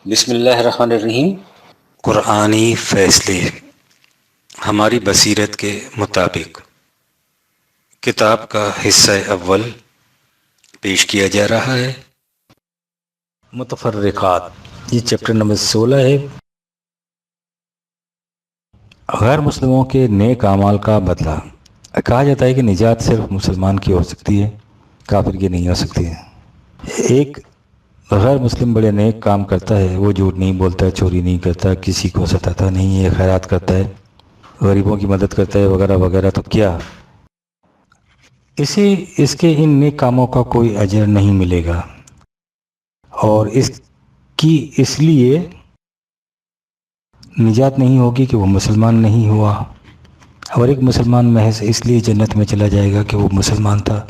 بسم اللہ الرحمن الرحیم۔ قرآنی فیصلے ہماری بصیرت کے مطابق کتاب کا حصہ اول پیش کیا جا رہا ہے۔ متفرقات، یہ چیپٹر نمبر 16 ہے۔ غیر مسلموں کے نیک اعمال کا بدلہ۔ کہا جاتا ہے کہ نجات صرف مسلمان کی ہو سکتی ہے، کافر کی نہیں ہو سکتی ہے۔ ایک غیر مسلم بڑے نیک کام کرتا ہے، وہ جھوٹ نہیں بولتا، چوری نہیں کرتا، کسی کو ستاتا نہیں ہے، خیرات کرتا ہے، غریبوں کی مدد کرتا ہے وغیرہ وغیرہ، تو کیا اسے اس کے ان نیک کاموں کا کوئی اجر نہیں ملے گا، اور اس لیے نجات نہیں ہوگی کہ وہ مسلمان نہیں ہوا، اور ایک مسلمان محض اس لیے جنت میں چلا جائے گا کہ وہ مسلمان تھا،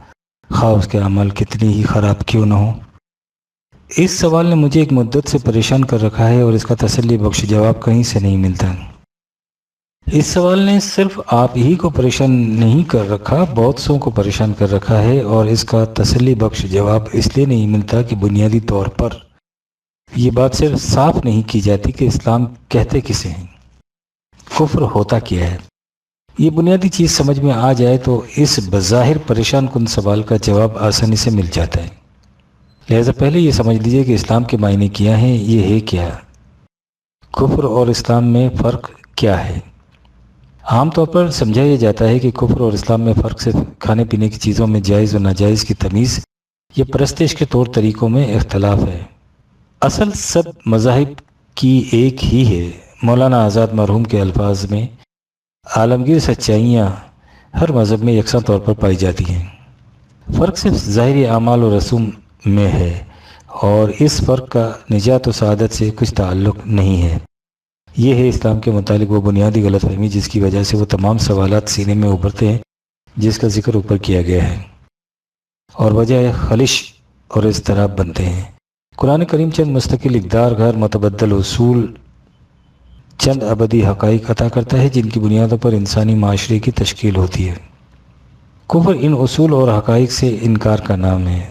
خواہ اس کے عمل کتنے ہی خراب کیوں نہ ہو۔ اس سوال نے مجھے ایک مدت سے پریشان کر رکھا ہے، اور اس کا تسلی بخش جواب کہیں سے نہیں ملتا۔ اس سوال نے صرف آپ ہی کو پریشان نہیں کر رکھا، بہت سوں کو پریشان کر رکھا ہے، اور اس کا تسلی بخش جواب اس لیے نہیں ملتا کہ بنیادی طور پر یہ بات صرف صاف نہیں کی جاتی کہ اسلام کہتے کسے ہیں، کفر ہوتا کیا ہے۔ یہ بنیادی چیز سمجھ میں آ جائے تو اس بظاہر پریشان کن سوال کا جواب آسانی سے مل جاتا ہے۔ لہذا پہلے یہ سمجھ لیجئے کہ اسلام کے معنی کیا ہیں، یہ ہے کیا، کفر اور اسلام میں فرق کیا ہے۔ عام طور پر سمجھایا جاتا ہے کہ کفر اور اسلام میں فرق صرف کھانے پینے کی چیزوں میں جائز و ناجائز کی تمیز یا پرستش کے طور طریقوں میں اختلاف ہے۔ اصل سب مذاہب کی ایک ہی ہے۔ مولانا آزاد مرحوم کے الفاظ میں عالمگیر سچائیاں ہر مذہب میں یکساں طور پر پائی جاتی ہیں، فرق صرف ظاہری اعمال و رسوم میں ہے، اور اس فرق کا نجات و سعادت سے کچھ تعلق نہیں ہے۔ یہ ہے اسلام کے متعلق وہ بنیادی غلط فہمی جس کی وجہ سے وہ تمام سوالات سینے میں ابھرتے ہیں جس کا ذکر اوپر کیا گیا ہے، اور وجہ خلش اور اضطراب بنتے ہیں۔ قرآن کریم چند مستقل اقدار، غیر متبدل اصول، چند ابدی حقائق عطا کرتا ہے جن کی بنیادوں پر انسانی معاشرے کی تشکیل ہوتی ہے۔ کفر ان اصول اور حقائق سے انکار کا نام ہے۔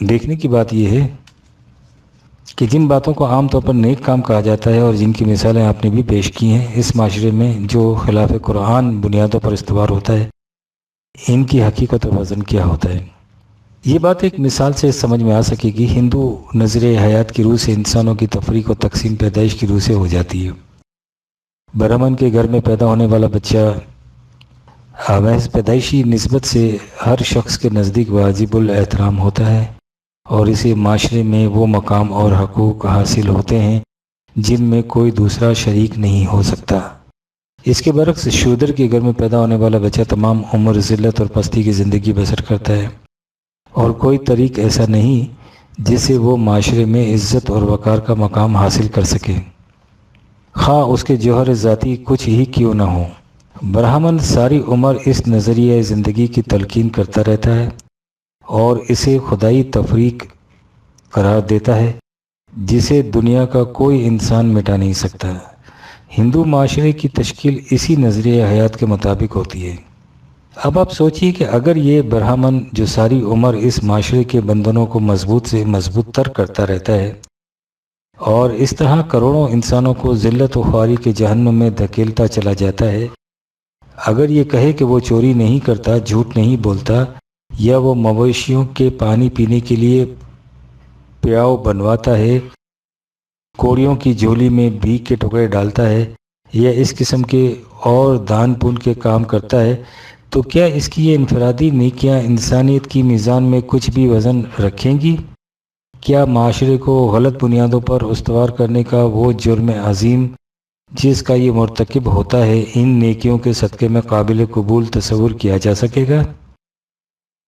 دیکھنے کی بات یہ ہے کہ جن باتوں کو عام طور پر نیک کام کہا جاتا ہے اور جن کی مثالیں آپ نے بھی پیش کی ہیں، اس معاشرے میں جو خلاف قرآن بنیادوں پر استوار ہوتا ہے، ان کی حقیقت و وزن کیا ہوتا ہے۔ یہ بات ایک مثال سے سمجھ میں آ سکے گی۔ ہندو نظریہ حیات کی روح سے انسانوں کی تفریق و تقسیم پیدائش کی روح سے ہو جاتی ہے۔ برہمن کے گھر میں پیدا ہونے والا بچہ محض پیدائشی نسبت سے ہر شخص کے نزدیک واجب الاحترام ہوتا ہے، اور اسے معاشرے میں وہ مقام اور حقوق حاصل ہوتے ہیں جن میں کوئی دوسرا شریک نہیں ہو سکتا۔ اس کے برعکس شودر کے گھر میں پیدا ہونے والا بچہ تمام عمر ذلت اور پستی کی زندگی بسر کرتا ہے، اور کوئی طریق ایسا نہیں جس سے وہ معاشرے میں عزت اور وقار کا مقام حاصل کر سکے، خواہ اس کے جوہر ذاتی کچھ ہی کیوں نہ ہو۔ برہمن ساری عمر اس نظریہ زندگی کی تلقین کرتا رہتا ہے اور اسے خدائی تفریق قرار دیتا ہے جسے دنیا کا کوئی انسان مٹا نہیں سکتا۔ ہندو معاشرے کی تشکیل اسی نظریہ حیات کے مطابق ہوتی ہے۔ اب آپ سوچئے کہ اگر یہ برہمن جو ساری عمر اس معاشرے کے بندھنوں کو مضبوط سے مضبوط تر کرتا رہتا ہے اور اس طرح کروڑوں انسانوں کو ذلت و خواری کے جہنم میں دھکیلتا چلا جاتا ہے، اگر یہ کہے کہ وہ چوری نہیں کرتا، جھوٹ نہیں بولتا، یا وہ مویشیوں کے پانی پینے کے لیے پیاؤ بنواتا ہے، کوڑیوں کی جھولی میں بھیگ کے ٹکڑے ڈالتا ہے، یا اس قسم کے اور دان پن کے کام کرتا ہے، تو کیا اس کی یہ انفرادی نیکیاں انسانیت کی میزان میں کچھ بھی وزن رکھیں گی؟ کیا معاشرے کو غلط بنیادوں پر استوار کرنے کا وہ جرم عظیم جس کا یہ مرتکب ہوتا ہے ان نیکیوں کے صدقے میں قابل قبول تصور کیا جا سکے گا؟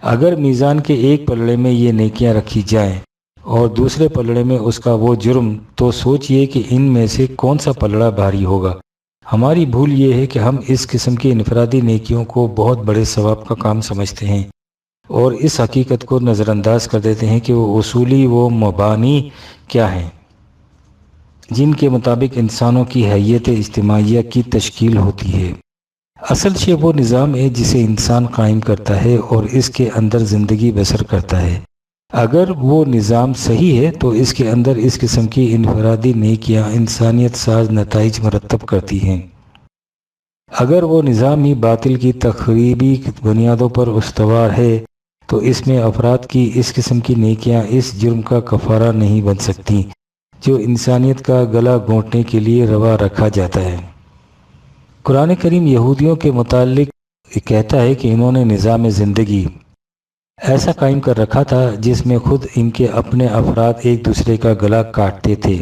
اگر میزان کے ایک پلڑے میں یہ نیکیاں رکھی جائیں اور دوسرے پلڑے میں اس کا وہ جرم، تو سوچئے کہ ان میں سے کون سا پلڑا بھاری ہوگا۔ ہماری بھول یہ ہے کہ ہم اس قسم کی انفرادی نیکیوں کو بہت بڑے ثواب کا کام سمجھتے ہیں، اور اس حقیقت کو نظر انداز کر دیتے ہیں کہ وہ اصولی وہ مبانی کیا ہیں جن کے مطابق انسانوں کی حیت اجتماعیہ کی تشکیل ہوتی ہے۔ اصل شے وہ نظام ہے جسے انسان قائم کرتا ہے اور اس کے اندر زندگی بسر کرتا ہے۔ اگر وہ نظام صحیح ہے تو اس کے اندر اس قسم کی انفرادی نیکیاں انسانیت ساز نتائج مرتب کرتی ہیں۔ اگر وہ نظام ہی باطل کی تخریبی بنیادوں پر استوار ہے تو اس میں افراد کی اس قسم کی نیکیاں اس جرم کا کفارہ نہیں بن سکتی جو انسانیت کا گلا گھونٹنے کے لیے روا رکھا جاتا ہے۔ قرآن کریم یہودیوں کے متعلق کہتا ہے کہ انہوں نے نظام زندگی ایسا قائم کر رکھا تھا جس میں خود ان کے اپنے افراد ایک دوسرے کا گلا کاٹتے تھے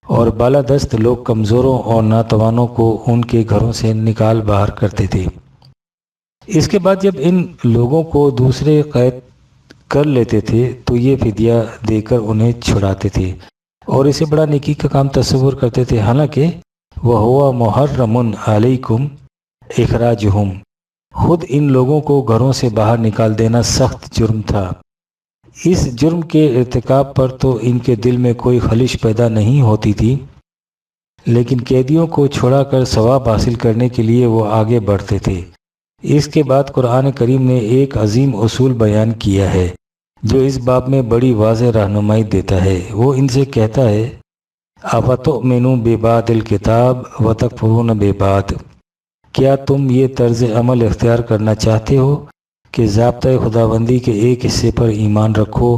اور بالادست لوگ کمزوروں اور ناتوانوں کو ان کے گھروں سے نکال باہر کرتے تھے۔ اس کے بعد جب ان لوگوں کو دوسرے قید کر لیتے تھے تو یہ فدیہ دے کر انہیں چھڑاتے تھے اور اسے بڑا نیکی کا کام تصور کرتے تھے، حالانکہ وَهُوَ مُحَرَّمٌ عَلَيْكُمْ اخراجہم، خود ان لوگوں کو گھروں سے باہر نکال دینا سخت جرم تھا۔ اس جرم کے ارتکاب پر تو ان کے دل میں کوئی خلش پیدا نہیں ہوتی تھی، لیکن قیدیوں کو چھڑا کر ثواب حاصل کرنے کے لیے وہ آگے بڑھتے تھے۔ اس کے بعد قرآن کریم نے ایک عظیم اصول بیان کیا ہے جو اس باب میں بڑی واضح رہنمائی دیتا ہے۔ وہ ان سے کہتا ہے اَفَتُؤْمِنُونَ بِبَعْضِ الْکِتَابِ وَتَکْفُرُونَ بِبَعْضٍ، کیا تم یہ طرز عمل اختیار کرنا چاہتے ہو کہ ضابطۂ خداوندی کے ایک حصے پر ایمان رکھو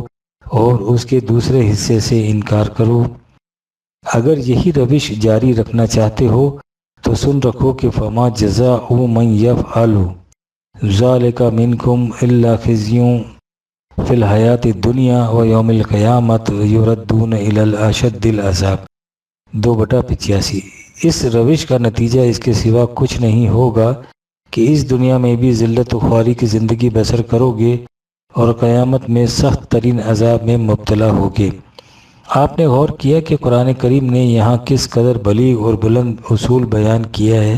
اور اس کے دوسرے حصے سے انکار کرو؟ اگر یہی روش جاری رکھنا چاہتے ہو تو سن رکھو کہ فما جزاء من یفعل ذلک منکم الا خزی فی الحیات الدنیا و یوم القیامت یردون الی الاشد العذاب 2/85۔ اس روش کا نتیجہ اس کے سوا کچھ نہیں ہوگا کہ اس دنیا میں بھی ذلت و خواری کی زندگی بسر کرو گے اور قیامت میں سخت ترین عذاب میں مبتلا ہوگے۔ آپ نے غور کیا کہ قرآن کریم نے یہاں کس قدر بلیغ اور بلند اصول بیان کیا ہے۔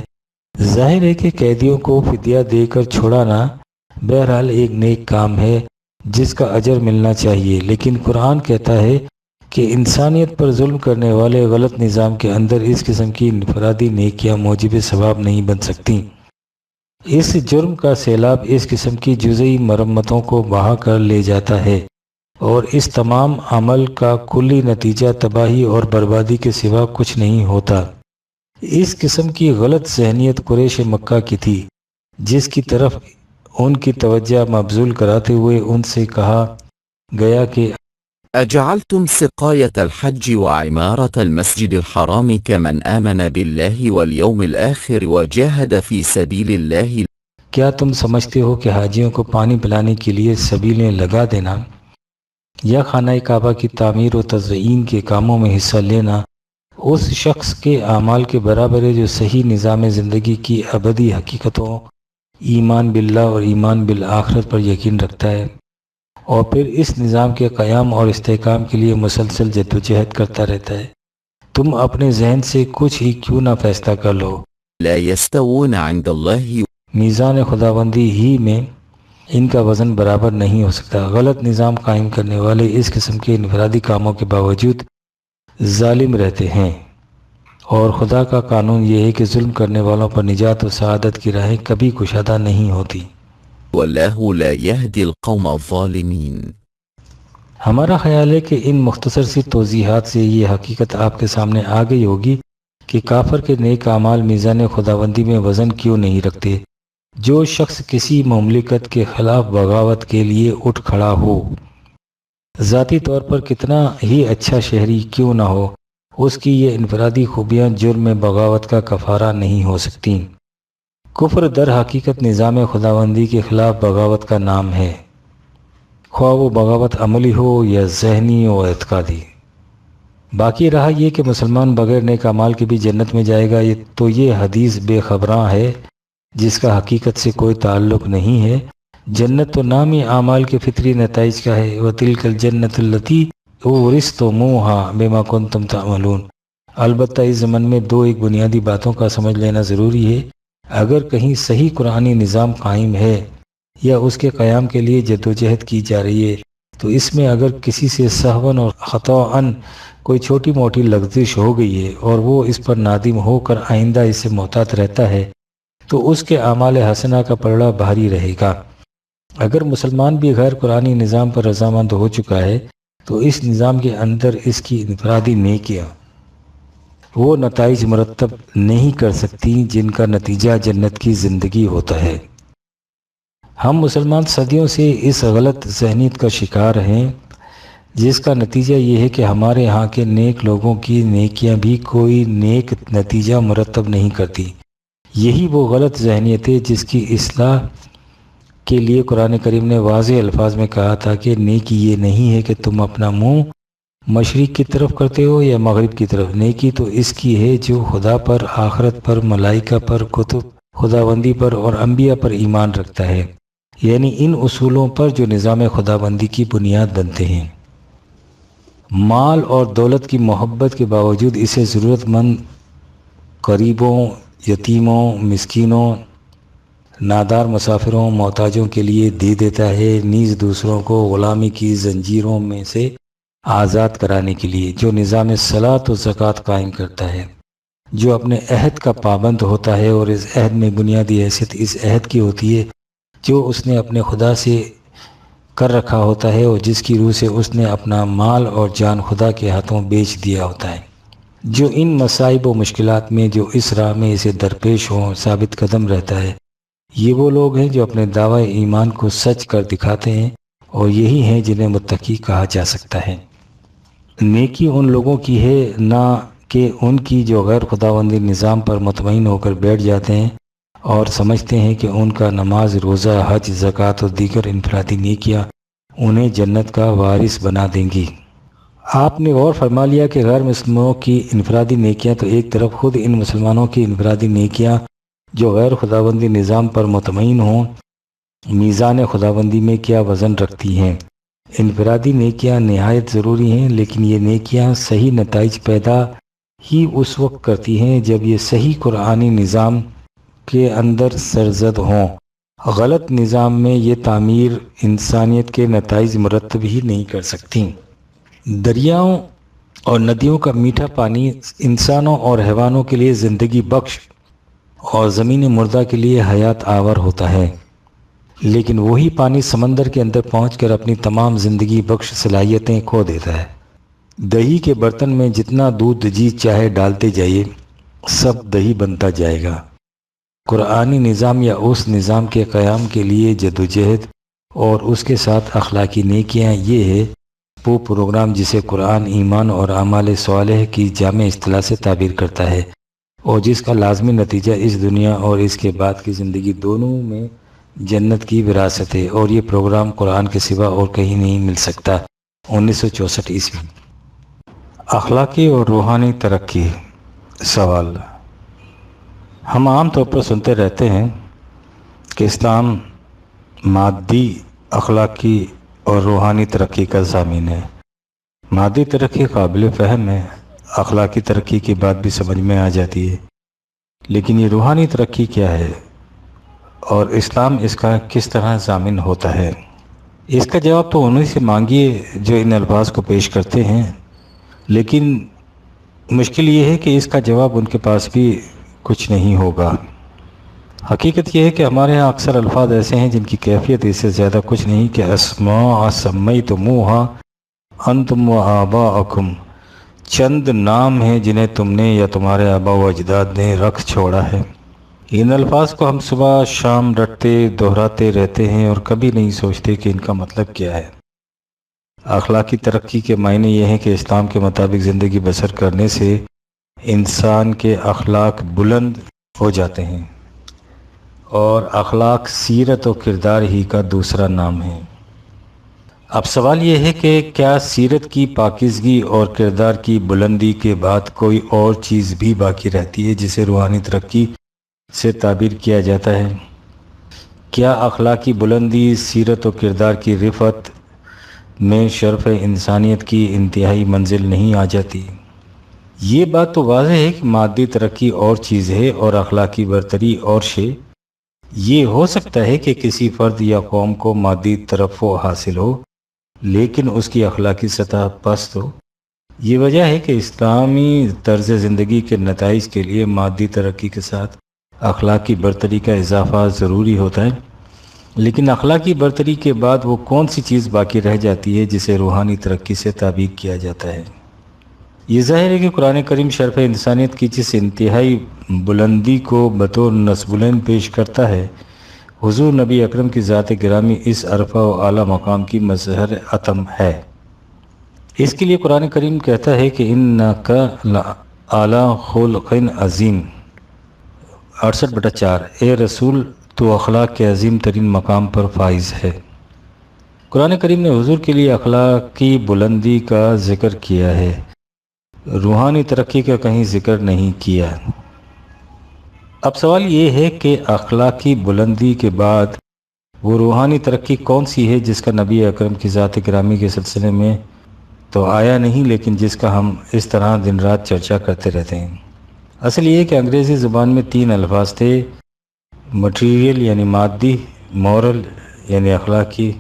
ظاہر ہے کہ قیدیوں کو فدیہ دے کر چھڑانا بہرحال ایک نیک کام ہے جس کا اجر ملنا چاہیے، لیکن قرآن کہتا ہے کہ انسانیت پر ظلم کرنے والے غلط نظام کے اندر اس قسم کی انفرادی نیکیاں موجب ثواب نہیں بن سکتی۔ اس جرم کا سیلاب اس قسم کی جزئی مرمتوں کو بہا کر لے جاتا ہے اور اس تمام عمل کا کلی نتیجہ تباہی اور بربادی کے سوا کچھ نہیں ہوتا۔ اس قسم کی غلط ذہنیت قریش مکہ کی تھی جس کی طرف ان کی توجہ مبذول کراتے ہوئے ان سے کہا گیا کہ أجعلتم سقاية الحج وعمارة المسجد الحرام كمن آمن بالله واليوم الآخر وجاهد في سبيل الله؟ کیا تم سمجھتے ہو کہ حاجیوں کو پانی پلانے کے لیے سبیلیں لگا دینا یا خانہ کعبہ کی تعمیر و تزئین کے کاموں میں حصہ لینا اس شخص کے اعمال کے برابر ہے جو صحیح نظام زندگی کی ابدی حقیقتوں، ایمان باللہ اور ایمان بالآخرت پر یقین رکھتا ہے اور پھر اس نظام کے قیام اور استحکام کے لیے مسلسل جدوجہد کرتا رہتا ہے؟ تم اپنے ذہن سے کچھ ہی کیوں نہ فیصلہ کر لو، لا يستوون عند الله. میزان خداوندی ہی میں ان کا وزن برابر نہیں ہو سکتا۔ غلط نظام قائم کرنے والے اس قسم کے انفرادی کاموں کے باوجود ظالم رہتے ہیں، اور خدا کا قانون یہ ہے کہ ظلم کرنے والوں پر نجات و سعادت کی راہیں کبھی کشادہ نہیں ہوتی۔ والله لا يهدي القوم الظالمين. ہمارا خیال ہے کہ ان مختصر سی توضیحات سے یہ حقیقت آپ کے سامنے آ گئی ہوگی کہ کافر کے نیک اعمال میزان خداوندی میں وزن کیوں نہیں رکھتے۔ جو شخص کسی مملکت کے خلاف بغاوت کے لیے اٹھ کھڑا ہو، ذاتی طور پر کتنا ہی اچھا شہری کیوں نہ ہو، اس کی یہ انفرادی خوبیاں جرم میں بغاوت کا کفارہ نہیں ہو سکتی۔ کفر در حقیقت نظام خداوندی کے خلاف بغاوت کا نام ہے، خواہ وہ بغاوت عملی ہو یا ذہنی و اعتقادی۔ باقی رہا یہ کہ مسلمان بغیر نیک اعمال کے بھی جنت میں جائے گا، تو یہ حدیث بے خبراں ہے جس کا حقیقت سے کوئی تعلق نہیں ہے۔ جنت تو نام ہی اعمال کے فطری نتائج کا ہے۔ وَتِلْكَ الْجَنَّةُ الَّتِي أُورِثْتُمُوهَا بِمَا كُنْتُمْ تَعْمَلُونَ۔ البتہ اس زمن میں ایک بنیادی باتوں کا سمجھ لینا ضروری ہے۔ اگر کہیں صحیح قرآنی نظام قائم ہے یا اس کے قیام کے لیے جدوجہد کی جا رہی ہے، تو اس میں اگر کسی سے سہواً اور خطاً کوئی چھوٹی موٹی لغزش ہو گئی ہے اور وہ اس پر نادم ہو کر آئندہ اس سے محتاط رہتا ہے تو اس کے اعمال حسنہ کا پلڑا بھاری رہے گا، اگر مسلمان بھی غیر قرآنی نظام پر رضامند ہو چکا ہے تو اس نظام کے اندر اس کی انفرادی نیکیاں وہ نتائج مرتب نہیں کر سکتی جن کا نتیجہ جنت کی زندگی ہوتا ہے۔ ہم مسلمان صدیوں سے اس غلط ذہنیت کا شکار ہیں جس کا نتیجہ یہ ہے کہ ہمارے ہاں کے نیک لوگوں کی نیکیاں بھی کوئی نیک نتیجہ مرتب نہیں کرتی۔ یہی وہ غلط ذہنیت ہے جس کی اصلاح کے لیے قرآن کریم نے واضح الفاظ میں کہا تھا کہ نیکی یہ نہیں ہے کہ تم اپنا منہ مشرق کی طرف کرتے ہو یا مغرب کی طرف، نیکی تو اس کی ہے جو خدا پر، آخرت پر، ملائکہ پر، کتب، خداوندی پر اور انبیاء پر ایمان رکھتا ہے، یعنی ان اصولوں پر جو نظام خداوندی کی بنیاد بنتے ہیں۔ مال اور دولت کی محبت کے باوجود اسے ضرورت مند غریبوں، یتیموں، مسکینوں، نادار مسافروں، محتاجوں کے لیے دے دیتا ہے، نیز دوسروں کو غلامی کی زنجیروں میں سے آزاد کرانے کے لیے، جو نظام صلاۃ و زکوٰۃ قائم کرتا ہے، جو اپنے عہد کا پابند ہوتا ہے، اور اس عہد میں بنیادی حیثیت اس عہد کی ہوتی ہے جو اس نے اپنے خدا سے کر رکھا ہوتا ہے اور جس کی روح سے اس نے اپنا مال اور جان خدا کے ہاتھوں بیچ دیا ہوتا ہے۔ جو ان مصائب و مشکلات میں جو اس راہ میں اسے درپیش ہوں ثابت قدم رہتا ہے، یہ وہ لوگ ہیں جو اپنے دعوی ایمان کو سچ کر دکھاتے ہیں، اور یہی ہیں جنہیں متقی کہا جا سکتا ہے۔ نیکی ان لوگوں کی ہے نہ کہ ان کی جو غیر خداوندی نظام پر مطمئن ہو کر بیٹھ جاتے ہیں اور سمجھتے ہیں کہ ان کا نماز، روزہ، حج، زکوٰۃ اور دیگر انفرادی نیکیاں انہیں جنت کا وارث بنا دیں گی۔ آپ نے غور فرما لیا کہ غیر مسلموں کی انفرادی نیکیاں تو ایک طرف، خود ان مسلمانوں کی انفرادی نیکیاں جو غیر خداوندی نظام پر مطمئن ہوں میزان خداوندی میں کیا وزن رکھتی ہیں۔ انفرادی نیکیاں نہایت ضروری ہیں، لیکن یہ نیکیاں صحیح نتائج پیدا ہی اس وقت کرتی ہیں جب یہ صحیح قرآنی نظام کے اندر سرزد ہوں۔ غلط نظام میں یہ تعمیر انسانیت کے نتائج مرتب ہی نہیں کر سکتی۔ دریاؤں اور ندیوں کا میٹھا پانی انسانوں اور حیوانوں کے لیے زندگی بخش اور زمین مردہ کے لیے حیات آور ہوتا ہے، لیکن وہی پانی سمندر کے اندر پہنچ کر اپنی تمام زندگی بخش صلاحیتیں کھو دیتا ہے۔ دہی کے برتن میں جتنا دودھ جی چاہے ڈالتے جائیے، سب دہی بنتا جائے گا۔ قرآنی نظام یا اس نظام کے قیام کے لیے جدوجہد اور اس کے ساتھ اخلاقی نیکیاں، یہ ہے وہ پروگرام جسے قرآن ایمان اور اعمال صالح کی جامع اصطلاح سے تعبیر کرتا ہے، اور جس کا لازمی نتیجہ اس دنیا اور اس کے بعد کی زندگی دونوں میں جنت کی وراثت ہے، اور یہ پروگرام قرآن کے سوا اور کہیں نہیں مل سکتا۔ 1964 عیسوی۔ اخلاقی اور روحانی ترقی۔ سوال: ہم عام طور پر سنتے رہتے ہیں کہ اسلام مادی، اخلاقی اور روحانی ترقی کا ضامن ہے۔ مادی ترقی قابل فہم ہے، اخلاقی ترقی کی بات بھی سمجھ میں آ جاتی ہے، لیکن یہ روحانی ترقی کیا ہے اور اسلام اس کا کس طرح ضامن ہوتا ہے؟ اس کا جواب تو انہیں سے مانگیے جو ان الفاظ کو پیش کرتے ہیں، لیکن مشکل یہ ہے کہ اس کا جواب ان کے پاس بھی کچھ نہیں ہوگا۔ حقیقت یہ ہے کہ ہمارے ہاں اکثر الفاظ ایسے ہیں جن کی کیفیت اس سے زیادہ کچھ نہیں کہ اسماء سمیتموہا انتم و آباءکم، چند نام ہیں جنہیں تم نے یا تمہارے آباء و اجداد نے رکھ چھوڑا ہے۔ ان الفاظ کو ہم صبح شام رٹتے دہراتے رہتے ہیں اور کبھی نہیں سوچتے کہ ان کا مطلب کیا ہے۔ اخلاقی ترقی کے معنی یہ ہیں کہ اسلام کے مطابق زندگی بسر کرنے سے انسان کے اخلاق بلند ہو جاتے ہیں، اور اخلاق سیرت و کردار ہی کا دوسرا نام ہے۔ اب سوال یہ ہے کہ کیا سیرت کی پاکیزگی اور کردار کی بلندی کے بعد کوئی اور چیز بھی باقی رہتی ہے جسے روحانی ترقی سے تعبیر کیا جاتا ہے؟ کیا اخلاقی بلندی سیرت و کردار کی رفعت میں شرف انسانیت کی انتہائی منزل نہیں آ جاتی؟ یہ بات تو واضح ہے کہ مادی ترقی اور چیز ہے اور اخلاقی برتری اور شے۔ یہ ہو سکتا ہے کہ کسی فرد یا قوم کو مادی ترفع حاصل ہو لیکن اس کی اخلاقی سطح پست ہو۔ یہ وجہ ہے کہ اسلامی طرز زندگی کے نتائج کے لیے مادی ترقی کے ساتھ اخلاقی برتری کا اضافہ ضروری ہوتا ہے، لیکن اخلاقی برتری کے بعد وہ کون سی چیز باقی رہ جاتی ہے جسے روحانی ترقی سے تعبیر کیا جاتا ہے؟ یہ ظاہر ہے کہ قرآن کریم شرف انسانیت کی جس انتہائی بلندی کو بطور نصب العین پیش کرتا ہے، حضور نبی اکرم کی ذات گرامی اس عرفہ و اعلیٰ مقام کی مظہر عتم ہے۔ اس کے لیے قرآن کریم کہتا ہے کہ انک لعلی خلق عظیم 68/4، اے رسول تو اخلاق کے عظیم ترین مقام پر فائز ہے۔ قرآن کریم نے حضور کے لیے اخلاق کی بلندی کا ذکر کیا ہے، روحانی ترقی کا کہیں ذکر نہیں کیا۔ اب سوال یہ ہے کہ اخلاقی بلندی کے بعد وہ روحانی ترقی کون سی ہے جس کا نبی اکرم کی ذات گرامی کے سلسلے میں تو آیا نہیں، لیکن جس کا ہم اس طرح دن رات چرچا کرتے رہتے ہیں؟ اصل یہ کہ انگریزی زبان میں 3 الفاظ تھے، مٹیریل یعنی مادی، مورل یعنی اخلاقی،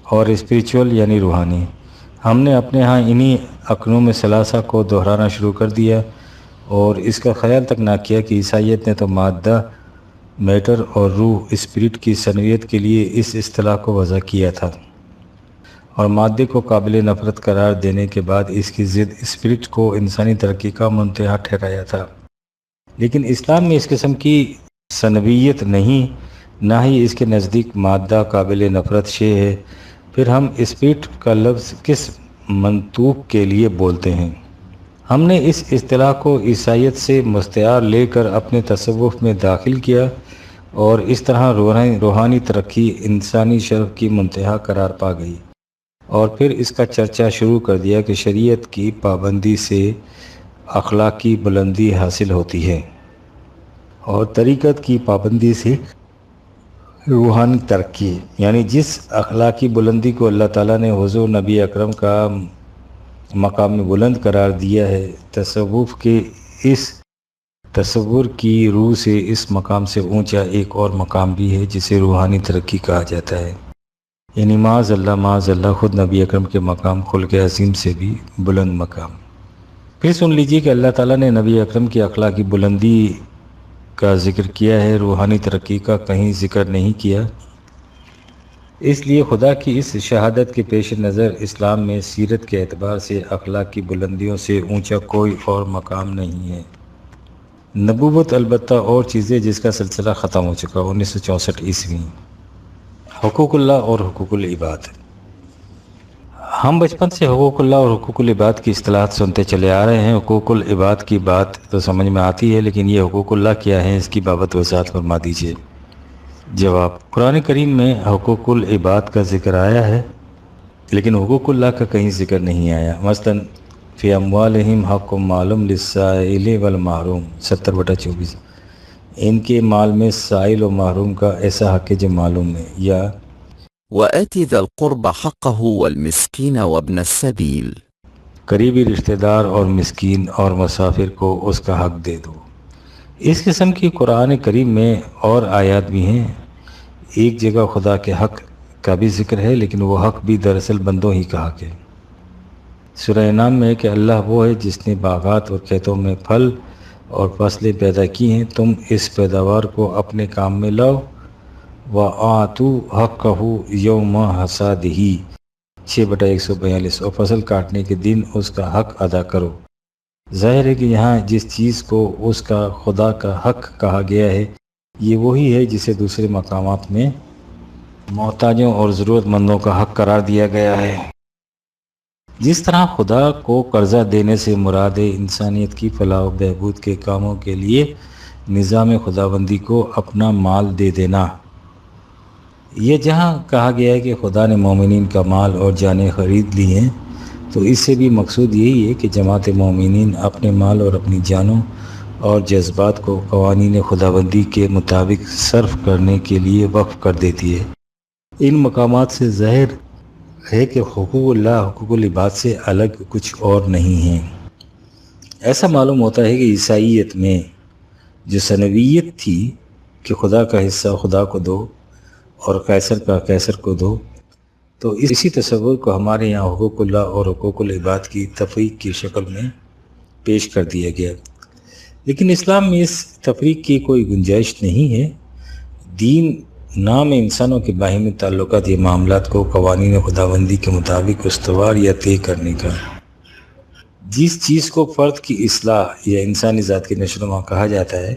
اور اسپریچول یعنی روحانی۔ ہم نے اپنے ہاں انہی اقنوم ثلاثہ کو دہرانا شروع کر دیا اور اس کا خیال تک نہ کیا کہ عیسائیت نے تو مادہ، میٹر اور روح، اسپرٹ کی سنویت کے لیے اس اصطلاح کو وضع کیا تھا، اور مادے کو قابل نفرت قرار دینے کے بعد اس کی ضد اسپرٹ کو انسانی ترقی کا منتہا ٹھہرایا تھا۔ لیکن اسلام میں اس قسم کی سنویت نہیں، نہ ہی اس کے نزدیک مادہ قابل نفرت شے ہے۔ پھر ہم اسپرٹ کا لفظ کس منطوق کے لیے بولتے ہیں؟ ہم نے اس اصطلاح کو عیسائیت سے مستعار لے کر اپنے تصوف میں داخل کیا، اور اس طرح روحانی ترقی انسانی شرف کی منتہا قرار پا گئی، اور پھر اس کا چرچا شروع کر دیا کہ شریعت کی پابندی سے اخلاقی بلندی حاصل ہوتی ہے، اور طریقت کی پابندی سے روحانی ترقی، یعنی جس اخلاقی بلندی کو اللہ تعالیٰ نے حضور نبی اکرم کا مقام بلند قرار دیا ہے، تصوف کے اس تصور کی روح سے اس مقام سے اونچا ایک اور مقام بھی ہے جسے روحانی ترقی کہا جاتا ہے، یعنی معاذ اللہ خود نبی اکرم کے مقام خلق عظیم سے بھی بلند مقام۔ پھر سن لیجیے کہ اللہ تعالیٰ نے نبی اکرم کی اخلاقی بلندی کا ذکر کیا ہے، روحانی ترقی کا کہیں ذکر نہیں کیا۔ اس لیے خدا کی اس شہادت کے پیش نظر اسلام میں سیرت کے اعتبار سے اخلاقی بلندیوں سے اونچا کوئی اور مقام نہیں ہے۔ نبوت البتہ اور چیزیں جس کا سلسلہ ختم ہو چکا 1964 عیسوی۔ حقوق اللہ اور حقوق العباد۔ ہم بچپن سے حقوق اللہ اور حقوق العباد کی اصطلاحات سنتے چلے آ رہے ہیں۔ حقوق العباد کی بات تو سمجھ میں آتی ہے، لیکن یہ حقوق اللہ کیا ہیں، اس کی بابت وضاحت فرما دیجیے۔ جواب: قرآن کریم میں حقوق العباد کا ذکر آیا ہے، لیکن حقوق اللہ کا کہیں ذکر نہیں آیا۔ مثلاً فی اموالہم حق معلوم للسائل والمحروم 70/24، ان کے مال میں سائل و محروم کا ایسا حق ہے جو معلوم ہے، یا وآت ذا القرب حقه والمسكين وابن السبيل، قریبی رشتہ دار اور مسکین اور مسافر کو اس کا حق دے دو۔ اس قسم کی قرآن کریم میں اور آیات بھی ہیں۔ ایک جگہ خدا کے حق کا بھی ذکر ہے، لیکن وہ حق بھی دراصل بندوں ہی کا حق ہے۔ سورہ انعام میں ہے کہ اللہ وہ ہے جس نے باغات اور کھیتوں میں پھل اور فصلیں پیدا کی ہیں، تم اس پیداوار کو اپنے کام میں لاؤ، وَآتُوا حَقَّهُ يَوْمَ حَصَادِهِ 6/142، اور فصل کاٹنے کے دن اس کا حق ادا کرو۔ ظاہر ہے کہ یہاں جس چیز کو اس کا خدا کا حق کہا گیا ہے، یہ وہی ہے جسے دوسرے مقامات میں محتاجوں اور ضرورت مندوں کا حق قرار دیا گیا ہے۔ جس طرح خدا کو قرضہ دینے سے مراد ہے انسانیت کی فلاح و بہبود کے کاموں کے لیے نظام خداوندی کو اپنا مال دے دینا۔ یہ جہاں کہا گیا ہے کہ خدا نے مومنین کا مال اور جانیں خرید لی ہیں، تو اس سے بھی مقصود یہی ہے کہ جماعت مومنین اپنے مال اور اپنی جانوں اور جذبات کو قوانین خداوندی کے مطابق صرف کرنے کے لیے وقف کر دیتی ہے۔ ان مقامات سے ظاہر ہے کہ حقوق اللہ حقوق العباد سے الگ کچھ اور نہیں ہیں۔ ایسا معلوم ہوتا ہے کہ عیسائیت میں جو سنویت تھی کہ خدا کا حصہ خدا کو دو اور قیصر کا قیصر کو دو، تو اسی تصور کو ہمارے یہاں حقوق اللہ اور حقوق العباد کی تفریق کی شکل میں پیش کر دیا گیا، لیکن اسلام میں اس تفریق کی کوئی گنجائش نہیں ہے۔ دین نام انسانوں کے باہمی تعلقات یا معاملات کو قوانین خداوندی کے مطابق استوار یا طے کرنے کا۔ جس چیز کو فرد کی اصلاح یا انسانی ذات کی نشو و نما کہا جاتا ہے،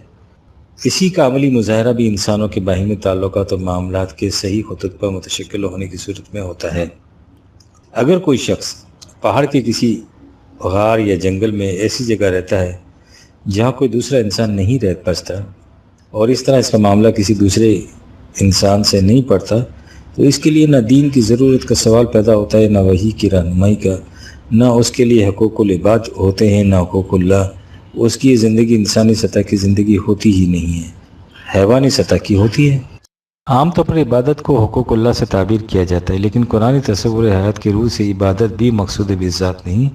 اسی کا عملی مظاہرہ بھی انسانوں کے باہمی تعلقات اور معاملات کے صحیح خطوط پر متشکل ہونے کی صورت میں ہوتا ہے۔ اگر کوئی شخص پہاڑ کے کسی غار یا جنگل میں ایسی جگہ رہتا ہے جہاں کوئی دوسرا انسان نہیں رہ بستا، اور اس طرح اس کا معاملہ کسی دوسرے انسان سے نہیں پڑتا، تو اس کے لیے نہ دین کی ضرورت کا سوال پیدا ہوتا ہے، نہ وحی کی رہنمائی کا، نہ اس کے لیے حقوق العباد ہوتے ہیں، نہ حقوق اللہ۔ اس کی یہ زندگی انسانی سطح کی زندگی ہوتی ہی نہیں ہے، حیوانی سطح کی ہوتی ہے۔ عام طور پر عبادت کو حقوق اللہ سے تعبیر کیا جاتا ہے، لیکن قرآن تصور حیات کی روح سے عبادت بھی مقصود بذات نہیں۔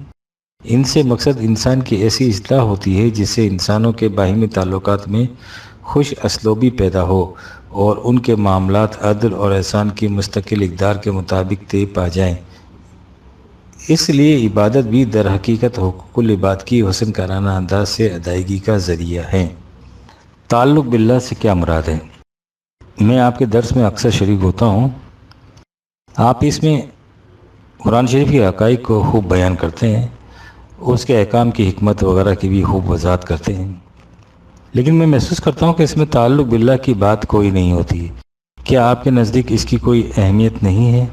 ان سے مقصد انسان کی ایسی اصلاح ہوتی ہے جس سے انسانوں کے باہمی تعلقات میں خوش اسلوبی پیدا ہو اور ان کے معاملات عدل اور احسان کی مستقل اقدار کے مطابق طے پا جائیں۔ اس لیے عبادت بھی در حقیقت حقوق العباد کی حسن کارانہ انداز سے ادائیگی کا ذریعہ ہے۔ تعلق باللہ سے کیا مراد ہے؟ میں آپ کے درس میں اکثر شریک ہوتا ہوں، آپ اس میں قرآن شریف کے حقائق کو خوب بیان کرتے ہیں، اس کے احکام کی حکمت وغیرہ کی بھی خوب وضاحت کرتے ہیں، لیکن میں محسوس کرتا ہوں کہ اس میں تعلق باللہ کی بات کوئی نہیں ہوتی۔ کیا آپ کے نزدیک اس کی کوئی اہمیت نہیں ہے؟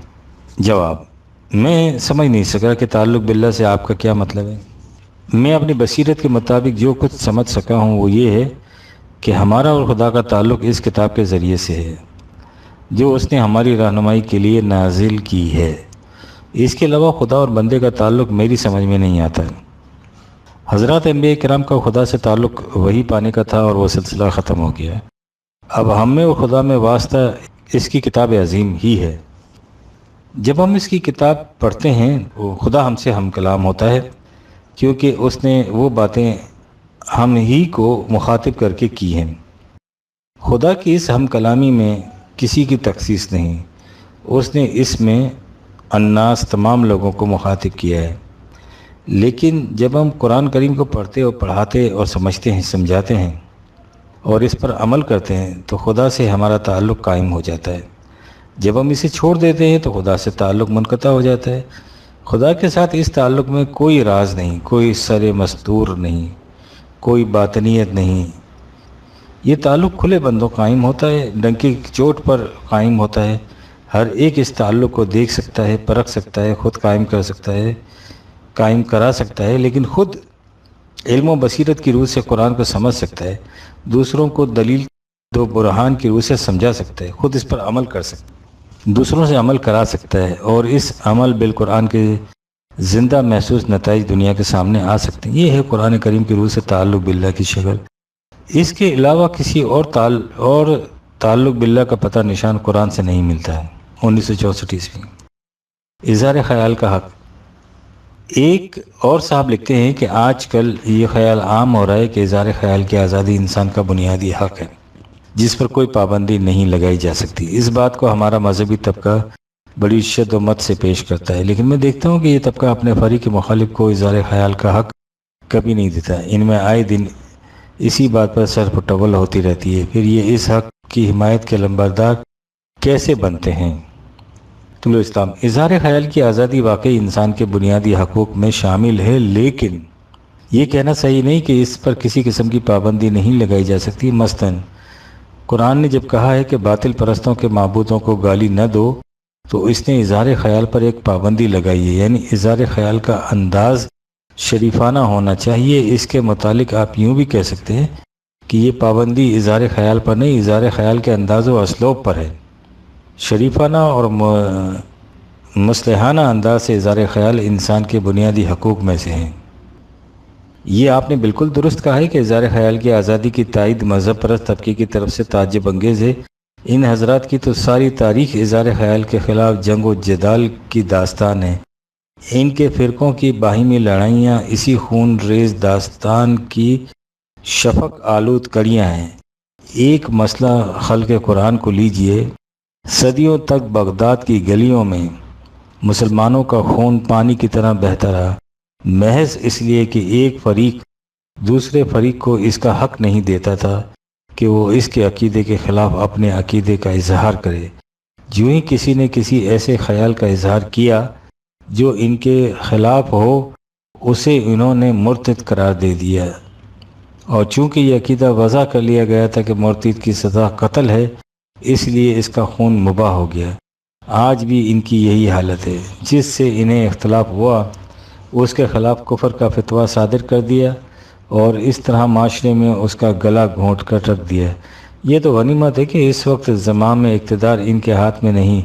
جواب: میں سمجھ نہیں سکا کہ تعلق باللہ سے آپ کا کیا مطلب ہے۔ میں اپنی بصیرت کے مطابق جو کچھ سمجھ سکا ہوں وہ یہ ہے کہ ہمارا اور خدا کا تعلق اس کتاب کے ذریعے سے ہے جو اس نے ہماری رہنمائی کے لیے نازل کی ہے۔ اس کے علاوہ خدا اور بندے کا تعلق میری سمجھ میں نہیں آتا۔ حضرات انبیاء کرام کا خدا سے تعلق وہی پانے کا تھا اور وہ سلسلہ ختم ہو گیا۔ اب ہم میں اور خدا میں واسطہ اس کی کتاب عظیم ہی ہے۔ جب ہم اس کی کتاب پڑھتے ہیں وہ خدا ہم سے ہم کلام ہوتا ہے، کیونکہ اس نے وہ باتیں ہم ہی کو مخاطب کر کے کی ہیں۔ خدا کی اس ہم کلامی میں کسی کی تخصیص نہیں، اس نے اس میں الناس تمام لوگوں کو مخاطب کیا ہے۔ لیکن جب ہم قرآن کریم کو پڑھتے اور پڑھاتے اور سمجھتے ہیں، سمجھاتے ہیں اور اس پر عمل کرتے ہیں تو خدا سے ہمارا تعلق قائم ہو جاتا ہے۔ جب ہم اسے چھوڑ دیتے ہیں تو خدا سے تعلق منقطع ہو جاتا ہے۔ خدا کے ساتھ اس تعلق میں کوئی راز نہیں، کوئی سر مستور نہیں، کوئی باطنیت نہیں۔ یہ تعلق کھلے بندوں قائم ہوتا ہے، ڈنکی کی چوٹ پر قائم ہوتا ہے۔ ہر ایک اس تعلق کو دیکھ سکتا ہے، پرکھ سکتا ہے، خود قائم کر سکتا ہے، قائم کرا سکتا ہے، لیکن خود علم و بصیرت کی روح سے قرآن کو سمجھ سکتا ہے، دوسروں کو دلیل و برہان کی روح سے سمجھا سکتا ہے، خود اس پر عمل کر سکتا ہے، دوسروں سے عمل کرا سکتا ہے، اور اس عمل بالقرآن کے زندہ محسوس نتائج دنیا کے سامنے آ سکتے ہیں۔ یہ ہے قرآن کریم کی روح سے تعلق باللہ کی شکل۔ اس کے علاوہ کسی اور تعلق باللہ کا پتہ نشان قرآن سے نہیں ملتا ہے۔ 1964 عیسوی۔ اظہار خیال کا حق۔ ایک اور صاحب لکھتے ہیں کہ آج کل یہ خیال عام ہو رہا ہے کہ اظہار خیال کی آزادی انسان کا بنیادی حق ہے جس پر کوئی پابندی نہیں لگائی جا سکتی۔ اس بات کو ہمارا مذہبی طبقہ بڑی شد و مت سے پیش کرتا ہے، لیکن میں دیکھتا ہوں کہ یہ طبقہ اپنے فریق مخالف کو اظہار خیال کا حق کبھی نہیں دیتا۔ ان میں آئے دن اسی بات پر سر پٹول ہوتی رہتی ہے، پھر یہ اس حق کی حمایت کے لمبردار کیسے بنتے ہیں؟ طلوع اسلام۔ اظہار خیال کی آزادی واقعی انسان کے بنیادی حقوق میں شامل ہے، لیکن یہ کہنا صحیح نہیں کہ اس پر کسی قسم کی پابندی نہیں لگائی جا سکتی۔ مثلاً قرآن نے جب کہا ہے کہ باطل پرستوں کے معبودوں کو گالی نہ دو تو اس نے اظہار خیال پر ایک پابندی لگائی ہے، یعنی اظہار خیال کا انداز شریفانہ ہونا چاہیے۔ اس کے متعلق آپ یوں بھی کہہ سکتے ہیں کہ یہ پابندی اظہار خیال پر نہیں، اظہار خیال کے انداز و اسلوب پر ہے۔ شریفانہ اور مصلحانہ انداز سے اظہار خیال انسان کے بنیادی حقوق میں سے ہیں۔ یہ آپ نے بالکل درست کہا ہے کہ اظہار خیال کی آزادی کی تائید مذہب پرست طبقے کی طرف سے تعجب انگیز ہے۔ ان حضرات کی تو ساری تاریخ اظہار خیال کے خلاف جنگ و جدال کی داستان ہے۔ ان کے فرقوں کی باہمی لڑائیاں اسی خون ریز داستان کی شفق آلود کڑیاں ہیں۔ ایک مسئلہ خلق قرآن کو لیجئے، صدیوں تک بغداد کی گلیوں میں مسلمانوں کا خون پانی کی طرح بہتا رہا، محض اس لیے کہ ایک فریق دوسرے فریق کو اس کا حق نہیں دیتا تھا کہ وہ اس کے عقیدے کے خلاف اپنے عقیدے کا اظہار کرے۔ جو ہی کسی نے کسی ایسے خیال کا اظہار کیا جو ان کے خلاف ہو، اسے انہوں نے مرتد قرار دے دیا، اور چونکہ یہ عقیدہ وضع کر لیا گیا تھا کہ مرتد کی سزا قتل ہے، اس لیے اس کا خون مباح ہو گیا۔ آج بھی ان کی یہی حالت ہے۔ جس سے انہیں اختلاف ہوا اس کے خلاف کفر کا فتویٰ صادر کر دیا اور اس طرح معاشرے میں اس کا گلا گھونٹ کر رکھ دیا۔ یہ تو غنیمت ہے کہ اس وقت زمام اقتدار ان کے ہاتھ میں نہیں،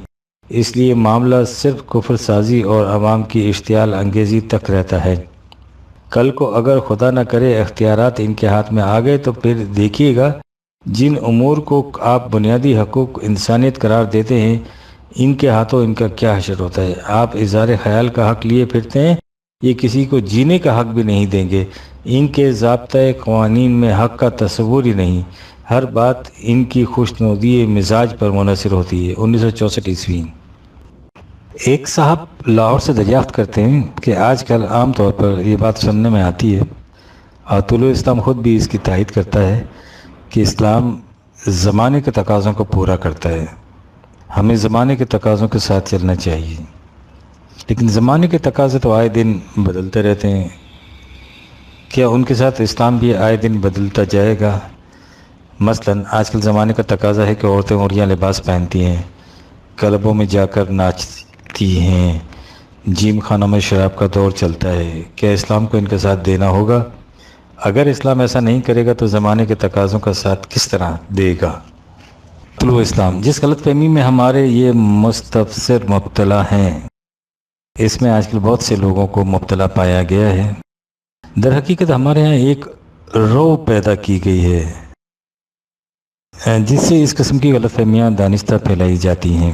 اس لیے معاملہ صرف کفر سازی اور عوام کی اشتعال انگیزی تک رہتا ہے۔ کل کو اگر خدا نہ کرے اختیارات ان کے ہاتھ میں آ گئے تو پھر دیکھیے گا جن امور کو آپ بنیادی حقوق انسانیت قرار دیتے ہیں، ان کے ہاتھوں ان کا کیا حشر ہوتا ہے۔ آپ اظہار خیال کا حق لیے پھرتے ہیں، یہ کسی کو جینے کا حق بھی نہیں دیں گے۔ ان کے ضابطۂ قوانین میں حق کا تصور ہی نہیں، ہر بات ان کی خوشنودی مزاج پر منحصر ہوتی ہے۔ 1964 عیسوی۔ ایک صاحب لاہور سے دریافت کرتے ہیں کہ آج کل عام طور پر یہ بات سننے میں آتی ہے، اور طلوع اسلام خود بھی اس کی تائید کرتا ہے کہ اسلام زمانے کے تقاضوں کو پورا کرتا ہے، ہمیں زمانے کے تقاضوں کے ساتھ چلنا چاہیے۔ لیکن زمانے کے تقاضے تو آئے دن بدلتے رہتے ہیں، کیا ان کے ساتھ اسلام بھی آئے دن بدلتا جائے گا؟ مثلاً آج کل زمانے کا تقاضا ہے کہ عورتیں عریاں لباس پہنتی ہیں، کلبوں میں جا کر ناچتی ہیں، جیم خانوں میں شراب کا دور چلتا ہے۔ کیا اسلام کو ان کے ساتھ دینا ہوگا؟ اگر اسلام ایسا نہیں کرے گا تو زمانے کے تقاضوں کا ساتھ کس طرح دے گا؟ طلوع اسلام۔ جس غلط فہمی میں ہمارے یہ مستبصر مبتلا ہیں، اس میں آج کل بہت سے لوگوں کو مبتلا پایا گیا ہے۔ در حقیقت ہمارے ہاں ایک رو پیدا کی گئی ہے جس سے اس قسم کی غلط فہمیاں دانستہ پھیلائی جاتی ہیں،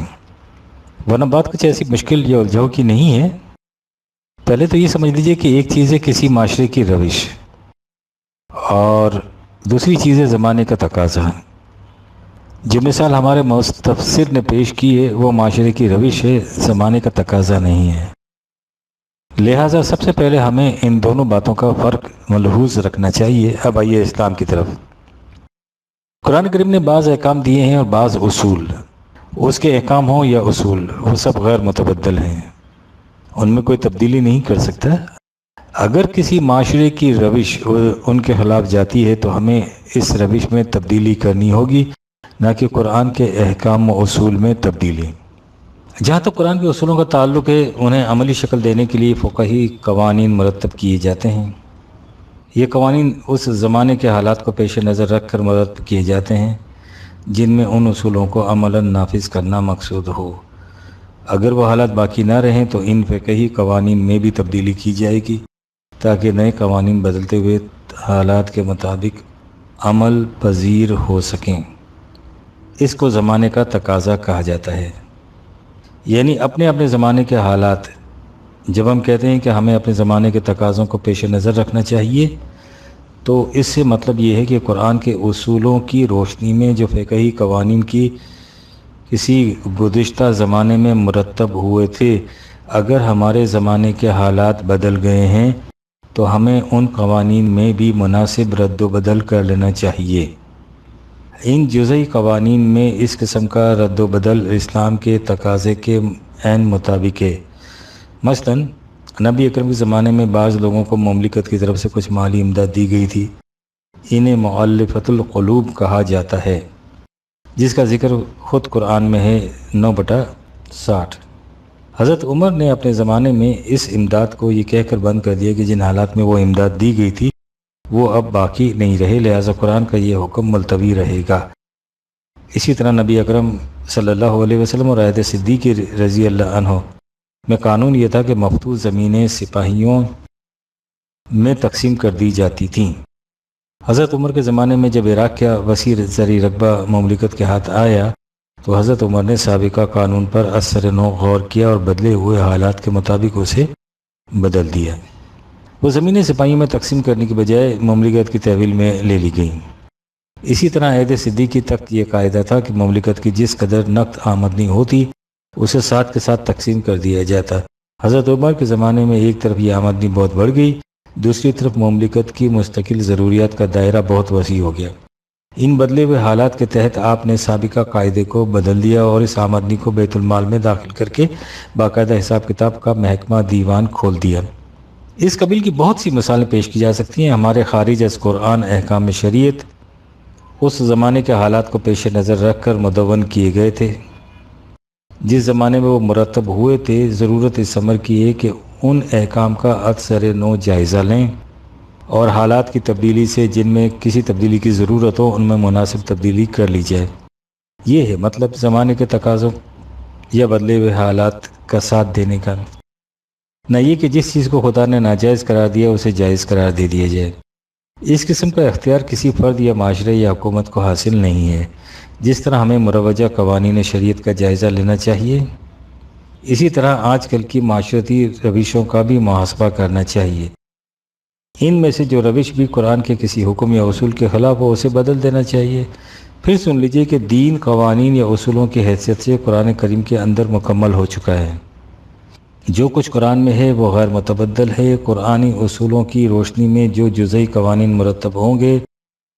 ورنہ بات کچھ ایسی مشکل یا الجھاؤ کی نہیں ہے۔ پہلے تو یہ سمجھ لیجئے کہ ایک چیز ہے کسی معاشرے کی روش، اور دوسری چیز ہے زمانے کا تقاضا۔ جو مثال ہمارے مستبصر نے پیش کی ہے وہ معاشرے کی روش ہے، زمانے کا تقاضا نہیں ہے۔ لہٰذا سب سے پہلے ہمیں ان دونوں باتوں کا فرق ملحوظ رکھنا چاہیے۔ اب آئیے اسلام کی طرف۔ قرآن کریم نے بعض احکام دیے ہیں اور بعض اصول، اس کے احکام ہوں یا اصول، وہ سب غیر متبدل ہیں، ان میں کوئی تبدیلی نہیں کر سکتا۔ اگر کسی معاشرے کی روش ان کے خلاف جاتی ہے تو ہمیں اس روش میں تبدیلی کرنی ہوگی، نہ کہ قرآن کے احکام و اصول میں تبدیلی۔ جہاں تک قرآن کے اصولوں کا تعلق ہے، انہیں عملی شکل دینے کے لیے فقہی قوانین مرتب کیے جاتے ہیں۔ یہ قوانین اس زمانے کے حالات کو پیش نظر رکھ کر مرتب کیے جاتے ہیں جن میں ان اصولوں کو عملاً نافذ کرنا مقصود ہو۔ اگر وہ حالات باقی نہ رہیں تو ان فقہی قوانین میں بھی تبدیلی کی جائے گی تاکہ نئے قوانین بدلتے ہوئے حالات کے مطابق عمل پذیر ہو سکیں۔ اس کو زمانے کا تقاضا کہا جاتا ہے، یعنی اپنے اپنے زمانے کے حالات۔ جب ہم کہتے ہیں کہ ہمیں اپنے زمانے کے تقاضوں کو پیش نظر رکھنا چاہیے تو اس سے مطلب یہ ہے کہ قرآن کے اصولوں کی روشنی میں جو فقہی قوانین کی کسی گزشتہ زمانے میں مرتب ہوئے تھے، اگر ہمارے زمانے کے حالات بدل گئے ہیں تو ہمیں ان قوانین میں بھی مناسب رد و بدل کر لینا چاہیے۔ ان جزئی قوانین میں اس قسم کا رد و بدل اسلام کے تقاضے کے عین مطابق ہے۔ مثلاً نبی اکرم کے زمانے میں بعض لوگوں کو مملکت کی طرف سے کچھ مالی امداد دی گئی تھی، انہیں مؤلفۃ القلوب کہا جاتا ہے، جس کا ذکر خود قرآن میں ہے 9/60۔ حضرت عمر نے اپنے زمانے میں اس امداد کو یہ کہہ کر بند کر دیا کہ جن حالات میں وہ امداد دی گئی تھی وہ اب باقی نہیں رہے، لہٰذا قرآن کا یہ حکم ملتوی رہے گا۔ اسی طرح نبی اکرم صلی اللہ علیہ وسلم اور عہد صدیق رضی اللہ عنہ میں قانون یہ تھا کہ مفتوح زمینیں سپاہیوں میں تقسیم کر دی جاتی تھیں۔ حضرت عمر کے زمانے میں جب عراق کا وسیع زرعی رقبہ مملکت کے ہاتھ آیا تو حضرت عمر نے سابقہ قانون پر اثر نو غور کیا اور بدلے ہوئے حالات کے مطابق اسے بدل دیا۔ وہ زمینیں سپاہیوں میں تقسیم کرنے کی بجائے مملکت کی تحویل میں لے لی گئیں۔ اسی طرح عہد صدیقی تک یہ قاعدہ تھا کہ مملکت کی جس قدر نقد آمدنی ہوتی اسے ساتھ کے ساتھ تقسیم کر دیا جاتا۔ حضرت عمر کے زمانے میں ایک طرف یہ آمدنی بہت بڑھ گئی، دوسری طرف مملکت کی مستقل ضروریات کا دائرہ بہت وسیع ہو گیا۔ ان بدلے ہوئے حالات کے تحت آپ نے سابقہ قاعدے کو بدل دیا اور اس آمدنی کو بیت المال میں داخل کر کے باقاعدہ حساب کتاب کا محکمہ دیوان کھول دیا۔ اس قبیل کی بہت سی مثالیں پیش کی جا سکتی ہیں۔ ہمارے خارج از قرآن احکام شریعت اس زمانے کے حالات کو پیش نظر رکھ کر مدون کیے گئے تھے جس زمانے میں وہ مرتب ہوئے تھے۔ ضرورت اس امر کی ہے کہ ان احکام کا اکثر نو جائزہ لیں اور حالات کی تبدیلی سے جن میں کسی تبدیلی کی ضرورت ہو ان میں مناسب تبدیلی کر لی جائے۔ یہ ہے مطلب زمانے کے تقاضوں یا بدلے ہوئے حالات کا ساتھ دینے کا، نہ یہ کہ جس چیز کو خدا نے ناجائز قرار دیا اسے جائز قرار دے دیا جائے۔ اس قسم کا اختیار کسی فرد یا معاشرے یا حکومت کو حاصل نہیں ہے۔ جس طرح ہمیں مروجہ قوانین شریعت کا جائزہ لینا چاہیے، اسی طرح آج کل کی معاشرتی روشوں کا بھی محاسبہ کرنا چاہیے۔ ان میں سے جو روش بھی قرآن کے کسی حکم یا اصول کے خلاف ہو اسے بدل دینا چاہیے۔ پھر سن لیجئے کہ دین قوانین یا اصولوں کی حیثیت سے قرآن کریم کے اندر مکمل ہو چکا ہے۔ جو کچھ قرآن میں ہے وہ غیر متبدل ہے۔ قرآنی اصولوں کی روشنی میں جو جزئی قوانین مرتب ہوں گے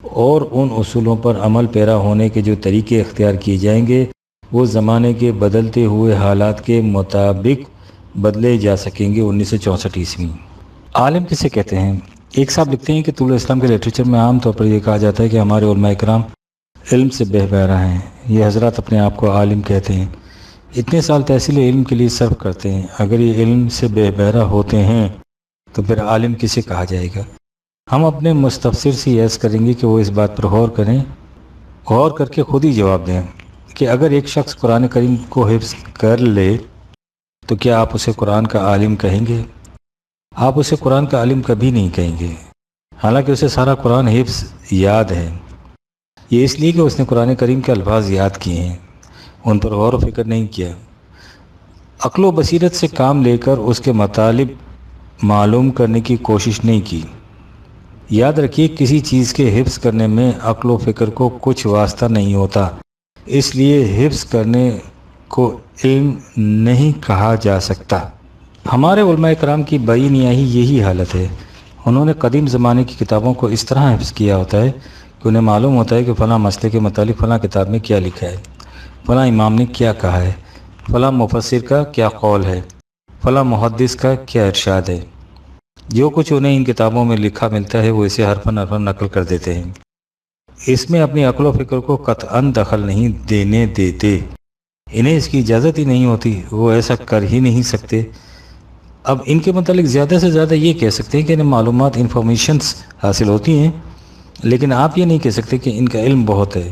اور ان اصولوں پر عمل پیرا ہونے کے جو طریقے اختیار کیے جائیں گے وہ زمانے کے بدلتے ہوئے حالات کے مطابق بدلے جا سکیں گے۔ 1964 عیسوی۔ عالم کسے کہتے ہیں؟ ایک صاحب لکھتے ہیں کہ طول اسلام کے لٹریچر میں عام طور پر یہ کہا جاتا ہے کہ ہمارے علماء کرام علم سے بے بہرہ ہیں۔ یہ حضرات اپنے آپ کو عالم کہتے ہیں، اتنے سال تحصیل علم کے لیے صرف کرتے ہیں۔ اگر یہ علم سے بے بہرہ ہوتے ہیں تو پھر عالم کسے کہا جائے گا؟ ہم اپنے مستفسر سے یہ عرض کریں گے کہ وہ اس بات پر غور کریں، غور کر کے خود ہی جواب دیں کہ اگر ایک شخص قرآن کریم کو حفظ کر لے تو کیا آپ اسے قرآن کا عالم کہیں گے؟ آپ اسے قرآن کا عالم کبھی نہیں کہیں گے، حالانکہ اسے سارا قرآن حفظ یاد ہے۔ یہ اس لیے کہ اس نے قرآن کریم کے الفاظ یاد کیے ہیں، ان پر غور و فکر نہیں کیا، عقل و بصیرت سے کام لے کر اس کے مطالب معلوم کرنے کی کوشش نہیں کی۔ یاد رکھیے کسی چیز کے حفظ کرنے میں عقل و فکر کو کچھ واسطہ نہیں ہوتا، اس لیے حفظ کرنے کو علم نہیں کہا جا سکتا۔ ہمارے علماء کرام کی بینیائی یہی حالت ہے۔ انہوں نے قدیم زمانے کی کتابوں کو اس طرح حفظ کیا ہوتا ہے کہ انہیں معلوم ہوتا ہے کہ فلاں مسئلے کے متعلق فلاں کتاب میں کیا لکھا ہے، فلاں امام نے کیا کہا ہے، فلاں مفسر کا کیا قول ہے، فلاں محدث کا کیا ارشاد ہے۔ جو کچھ انہیں ان کتابوں میں لکھا ملتا ہے وہ اسے حرفاً نقل کر دیتے ہیں، اس میں اپنی عقل و فکر کو قطعاً دخل نہیں دینے دیتے۔ انہیں اس کی اجازت ہی نہیں ہوتی، وہ ایسا کر ہی نہیں سکتے۔ اب ان کے متعلق زیادہ سے زیادہ یہ کہہ سکتے ہیں کہ انہیں معلومات انفارمیشنز حاصل ہوتی ہیں، لیکن آپ یہ نہیں کہہ سکتے کہ ان کا علم بہت ہے۔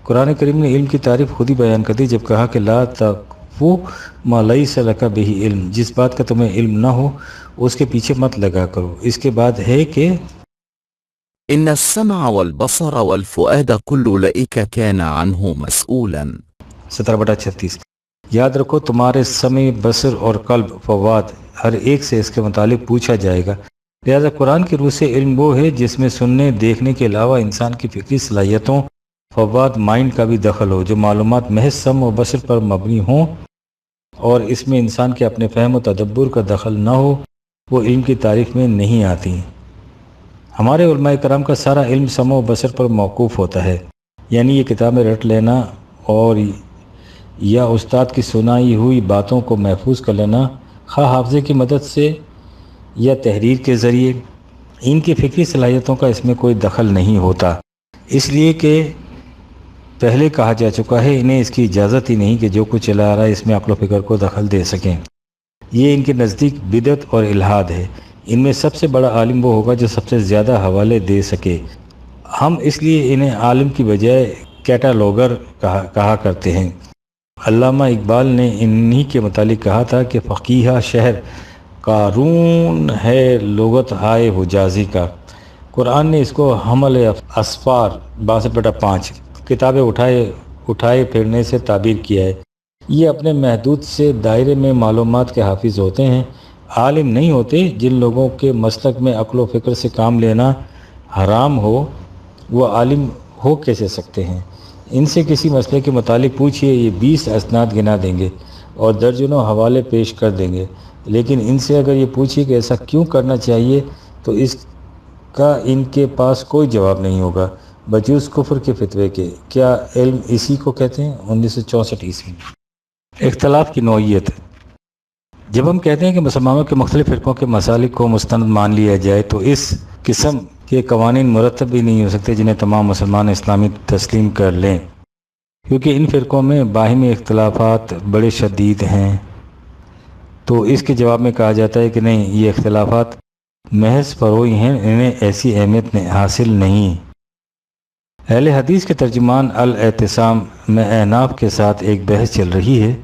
قرآن کریم نے علم کی تعریف خود ہی بیان کر دی جب کہا کہ لا تقفو ما لیس لک بہ علم، جس بات کا تمہیں علم نہ ہو اس کے پیچھے مت لگا کرو۔ اس کے بعد ہے کہ إن السمع والبصر والفؤاد كل أولئك كان عنه مسؤولا۔ 17/36۔ یاد رکھو تمہارے سمع، بصر اور قلب، فواد، ہر ایک سے اس کے متعلق پوچھا جائے گا۔ لہذا قرآن کی روح سے علم وہ ہے جس میں سننے دیکھنے کے علاوہ انسان کی فکری صلاحیتوں، فواد، مائنڈ کا بھی دخل ہو، جو معلومات محض سمع و بصر پر مبنی ہوں اور اس میں انسان کے اپنے فہم و تدبر کا دخل نہ ہو، وہ علم کی تعریف میں نہیں آتی۔ ہمارے علماء کرام کا سارا علم سمع و بصر پر موقوف ہوتا ہے، یعنی یہ کتابیں رٹ لینا اور یا استاد کی سنائی ہوئی باتوں کو محفوظ کر لینا، خواہ حافظے کی مدد سے یا تحریر کے ذریعے، ان کی فکری صلاحیتوں کا اس میں کوئی دخل نہیں ہوتا، اس لیے کہ پہلے کہا جا چکا ہے انہیں اس کی اجازت ہی نہیں کہ جو کچھ چلا آ رہا ہے اس میں عقل و فکر کو دخل دے سکیں۔ یہ ان کے نزدیک بدعت اور الحاد ہے۔ ان میں سب سے بڑا عالم وہ ہوگا جو سب سے زیادہ حوالے دے سکے۔ ہم اس لیے انہیں عالم کی بجائے کیٹالوگر کہا کرتے ہیں۔ علامہ اقبال نے انہی کے متعلق کہا تھا کہ فقیہ شہر قارون ہے لغت ہائے حجازی کا۔ قرآن نے اس کو حمل اسفار 62/5 کتابیں اٹھائے پھرنے سے تعبیر کیا ہے۔ یہ اپنے محدود سے دائرے میں معلومات کے حافظ ہوتے ہیں، عالم نہیں ہوتے۔ جن لوگوں کے مسلک میں عقل و فکر سے کام لینا حرام ہو وہ عالم ہو کیسے سکتے ہیں؟ ان سے کسی مسئلے کے متعلق پوچھئے، یہ 20 اسناد گنا دیں گے اور درجنوں حوالے پیش کر دیں گے، لیکن ان سے اگر یہ پوچھئے کہ ایسا کیوں کرنا چاہیے تو اس کا ان کے پاس کوئی جواب نہیں ہوگا۔ بجوز کفر کے فتوے کے، کیا علم اسی کو کہتے ہیں؟ 1964 عیسوی۔ اختلاف کی نوعیت۔ جب ہم کہتے ہیں کہ مسلمانوں کے مختلف فرقوں کے مسالک کو مستند مان لیا جائے تو اس قسم کے قوانین مرتب بھی نہیں ہو سکتے جنہیں تمام مسلمان اسلامی تسلیم کر لیں، کیونکہ ان فرقوں میں باہمی اختلافات بڑے شدید ہیں۔ تو اس کے جواب میں کہا جاتا ہے کہ نہیں، یہ اختلافات محض فروعی ہیں، انہیں ایسی اہمیت حاصل نہیں۔ اہل حدیث کے ترجمان الاعتصام میں احناف کے ساتھ ایک بحث چل رہی ہے۔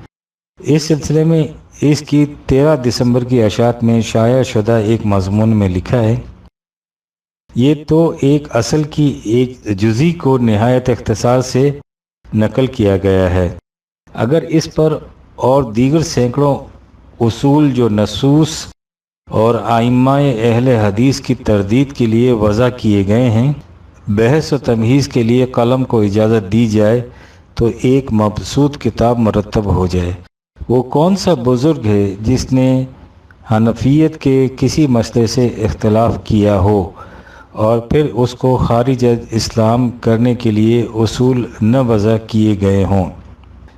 اس سلسلے میں اس کی 13 دسمبر کی اشاعت میں شائع شدہ ایک مضمون میں لکھا ہے، یہ تو ایک اصل کی ایک جزی کو نہایت اختصار سے نقل کیا گیا ہے، اگر اس پر اور دیگر سینکڑوں اصول جو نصوص اور ائمہ اہل حدیث کی تردید کے لیے وضع کیے گئے ہیں، بحث و تمہیز کے لیے قلم کو اجازت دی جائے تو ایک مبسوط کتاب مرتب ہو جائے۔ وہ کون سا بزرگ ہے جس نے حنفیت کے کسی مسئلے سے اختلاف کیا ہو اور پھر اس کو خارج اسلام کرنے کے لیے اصول نہ وضع کیے گئے ہوں؟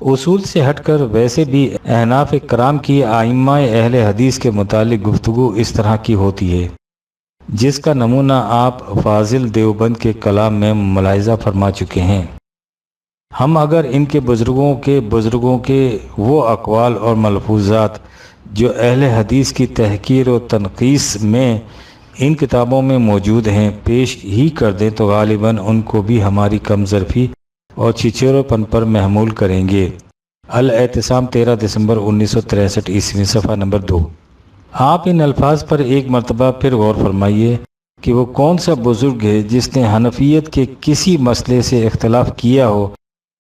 اصول سے ہٹ کر ویسے بھی احناف کرام کی ائمہ اہل حدیث کے متعلق گفتگو اس طرح کی ہوتی ہے، جس کا نمونہ آپ فاضل دیوبند کے کلام میں ملاحظہ فرما چکے ہیں۔ ہم اگر ان کے بزرگوں کے وہ اقوال اور ملفوظات جو اہل حدیث کی تحقیر و تنقیص میں ان کتابوں میں موجود ہیں پیش ہی کر دیں تو غالباً ان کو بھی ہماری کم ظرفی اور چھچیرو پن پر محمول کریں گے۔ الاعتصام 13 دسمبر 1963 عیسوی، صفحہ نمبر 2۔ آپ ان الفاظ پر ایک مرتبہ پھر غور فرمائیے کہ وہ کون سا بزرگ ہے جس نے حنفیت کے کسی مسئلے سے اختلاف کیا ہو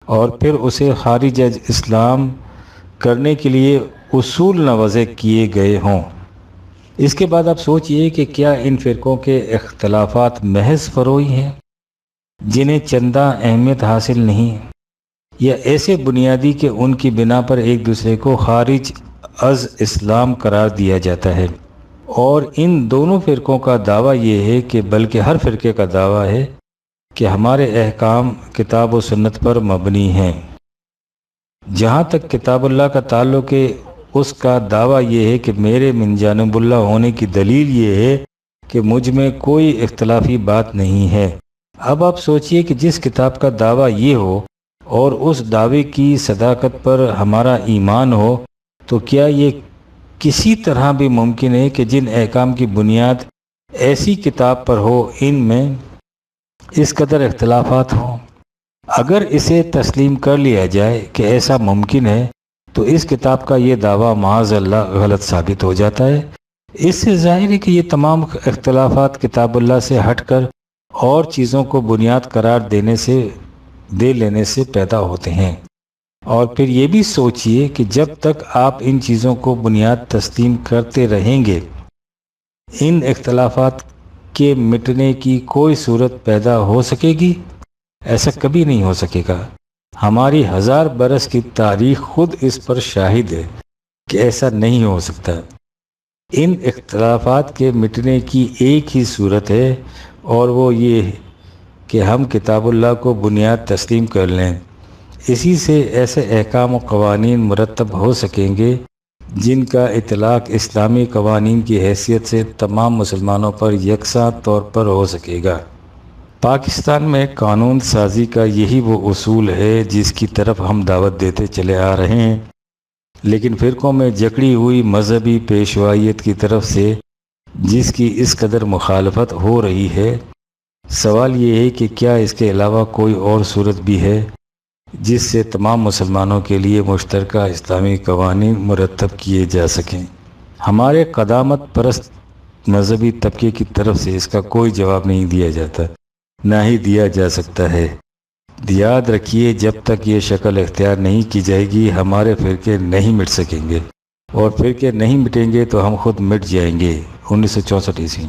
اور پھر اسے خارج اسلام کرنے کے لیے اصول نہ وضع کیے گئے ہوں۔ اس کے بعد آپ سوچئے کہ کیا ان فرقوں کے اختلافات محض فروعی ہیں جنہیں چندہ اہمیت حاصل نہیں، یا ایسے بنیادی کہ ان کی بنا پر ایک دوسرے کو خارج از اسلام قرار دیا جاتا ہے؟ اور ان دونوں فرقوں کا دعویٰ یہ ہے کہ بلکہ ہر فرقے کا دعویٰ ہے کہ ہمارے احکام کتاب و سنت پر مبنی ہیں۔ جہاں تک کتاب اللہ کا تعلق ہے، اس کا دعویٰ یہ ہے کہ میرے من جانب اللہ ہونے کی دلیل یہ ہے کہ مجھ میں کوئی اختلافی بات نہیں ہے۔ اب آپ سوچئے کہ جس کتاب کا دعویٰ یہ ہو اور اس دعوے کی صداقت پر ہمارا ایمان ہو، تو کیا یہ کسی طرح بھی ممکن ہے کہ جن احکام کی بنیاد ایسی کتاب پر ہو ان میں اس قدر اختلافات ہوں؟ اگر اسے تسلیم کر لیا جائے کہ ایسا ممکن ہے تو اس کتاب کا یہ دعویٰ معاذ اللہ غلط ثابت ہو جاتا ہے۔ اس سے ظاہر ہے کہ یہ تمام اختلافات کتاب اللہ سے ہٹ کر اور چیزوں کو بنیاد قرار دے لینے سے پیدا ہوتے ہیں۔ اور پھر یہ بھی سوچئے کہ جب تک آپ ان چیزوں کو بنیاد تسلیم کرتے رہیں گے، ان اختلافات کے مٹنے کی کوئی صورت پیدا ہو سکے گی؟ ایسا کبھی نہیں ہو سکے گا۔ ہماری 1000 برس کی تاریخ خود اس پر شاہد ہے کہ ایسا نہیں ہو سکتا۔ ان اختلافات کے مٹنے کی ایک ہی صورت ہے، اور وہ یہ کہ ہم کتاب اللہ کو بنیاد تسلیم کر لیں۔ اسی سے ایسے احکام و قوانین مرتب ہو سکیں گے جن کا اطلاق اسلامی قوانین کی حیثیت سے تمام مسلمانوں پر یکساں طور پر ہو سکے گا۔ پاکستان میں قانون سازی کا یہی وہ اصول ہے جس کی طرف ہم دعوت دیتے چلے آ رہے ہیں، لیکن فرقوں میں جکڑی ہوئی مذہبی پیشوائیت کی طرف سے جس کی اس قدر مخالفت ہو رہی ہے، سوال یہ ہے کہ کیا اس کے علاوہ کوئی اور صورت بھی ہے جس سے تمام مسلمانوں کے لیے مشترکہ اسلامی قوانین مرتب کیے جا سکیں؟ ہمارے قدامت پرست مذہبی طبقے کی طرف سے اس کا کوئی جواب نہیں دیا جاتا، نہ ہی دیا جا سکتا ہے۔ یاد رکھیے، جب تک یہ شکل اختیار نہیں کی جائے گی ہمارے فرقے نہیں مٹ سکیں گے، اور فرقے نہیں مٹیں گے تو ہم خود مٹ جائیں گے۔ 1964 عیسوی۔